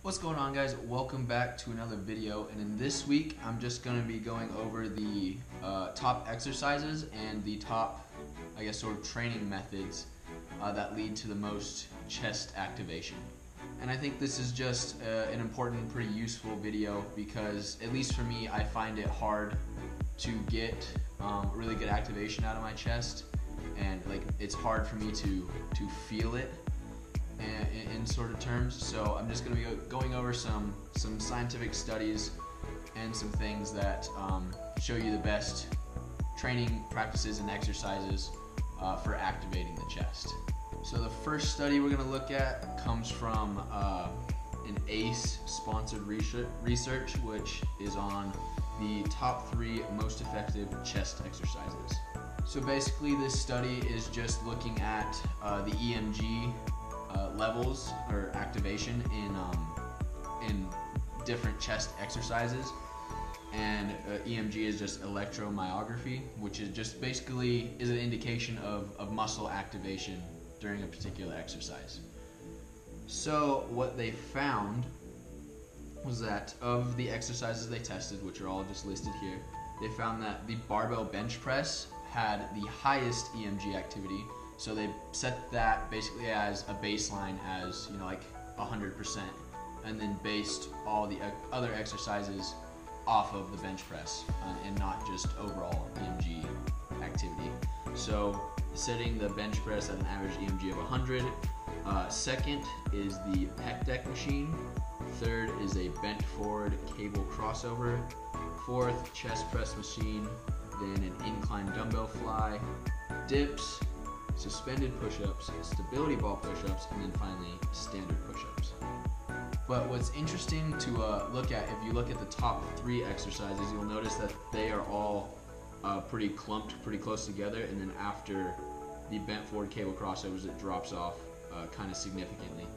What's going on, guys? Welcome back to another video, and in this week I'm just going to be going over the top exercises and the top, sort of training methods that lead to the most chest activation. And I think this is just an important, pretty useful video because, at least for me, I find it hard to get really good activation out of my chest, and it's hard for me to feel it in sort of terms. So I'm just going to be going over some scientific studies and some things that show you the best training practices and exercises for activating the chest. So the first study we're going to look at comes from an ACE sponsored research, which is on the top 3 most effective chest exercises. So basically this study is just looking at the EMG levels or activation in different chest exercises, and EMG is just electromyography, which is just basically is an indication of muscle activation during a particular exercise. So what they found was that of the exercises they tested, which are all just listed here, they found that the barbell bench press had the highest EMG activity. So they set that basically as a baseline as 100%, and then based all the other exercises off of the bench press and not just overall EMG activity. So setting the bench press at an average EMG of 100. Second is the pec deck machine. Third is a bent forward cable crossover. Fourth, chest press machine. Then an incline dumbbell fly, dips, suspended push-ups, stability ball push-ups, and then finally standard push-ups. But what's interesting to look at, if you look at the top 3 exercises, you'll notice that they are all pretty clumped, pretty close together, and then after the bent forward cable crossovers, it drops off kind of significantly.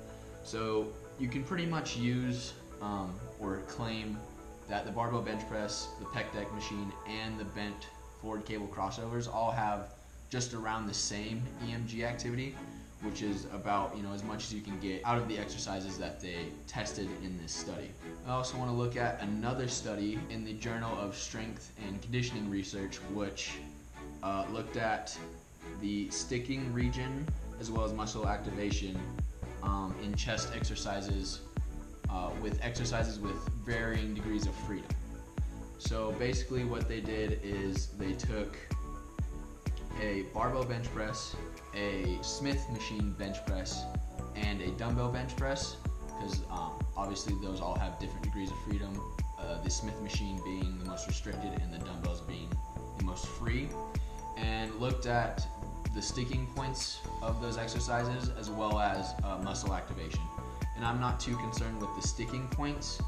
So you can pretty much use or claim that the barbell bench press, the pec deck machine, and the bent forward cable crossovers all have just around the same EMG activity, which is about as much as you can get out of the exercises that they tested in this study. I also want to look at another study in the Journal of Strength and Conditioning Research, which looked at the sticking region as well as muscle activation in chest exercises with exercises with varying degrees of freedom. So basically what they did is they took a barbell bench press, a Smith machine bench press, and a dumbbell bench press, because obviously those all have different degrees of freedom, the Smith machine being the most restricted and the dumbbells being the most free, and looked at the sticking points of those exercises as well as muscle activation. And I'm not too concerned with the sticking points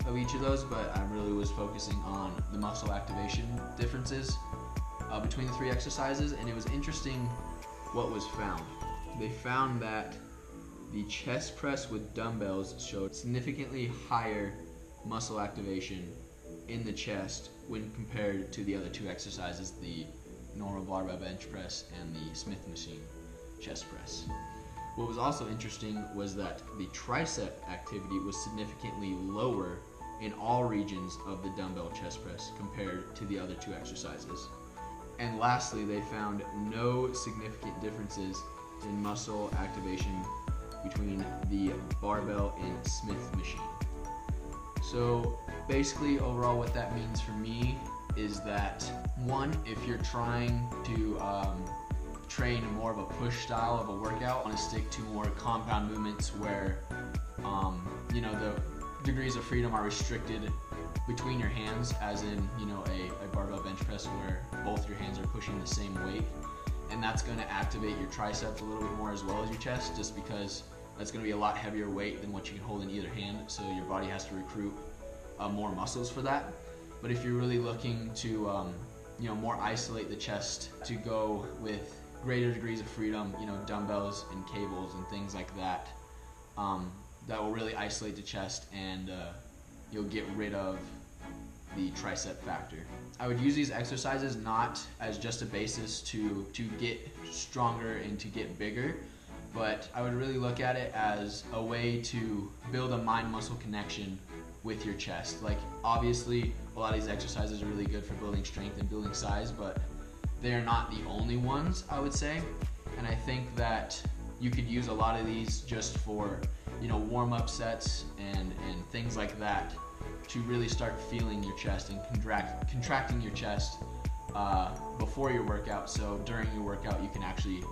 of each of those, but I really was focusing on the muscle activation differences between the 3 exercises. And it was interesting what was found. They found that the chest press with dumbbells showed significantly higher muscle activation in the chest when compared to the other 2 exercises, the normal barbell bench press and the Smith machine chest press. What was also interesting was that the tricep activity was significantly lower in all regions of the dumbbell chest press compared to the other 2 exercises. And lastly, they found no significant differences in muscle activation between the barbell and Smith machine. So basically, overall, what that means for me is that, one, if you're trying to train more of a push style of a workout, want to stick to more compound movements where the degrees of freedom are restricted between your hands, as in a barbell bench press where both your hands are pushing the same weight, and that's going to activate your triceps a little bit more as well as your chest, just because that's going to be a lot heavier weight than what you can hold in either hand, so your body has to recruit more muscles for that. But if you're really looking to more isolate the chest, to go with greater degrees of freedom, dumbbells and cables and things like that, that will really isolate the chest, and you'll get rid of the tricep factor. I would use these exercises not as just a basis to get stronger and to get bigger, but I would really look at it as a way to build a mind-muscle connection with your chest. Like, obviously, a lot of these exercises are really good for building strength and building size, but they are not the only ones, I would say. And I think that you could use a lot of these just for, warm-up sets and things like that to really start feeling your chest and contracting your chest before your workout, so during your workout you can actually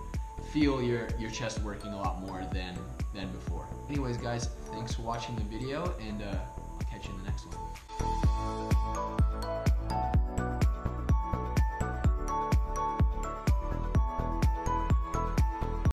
feel your chest working a lot more than before. Anyways guys, thanks for watching the video, and I'll catch you in the next one.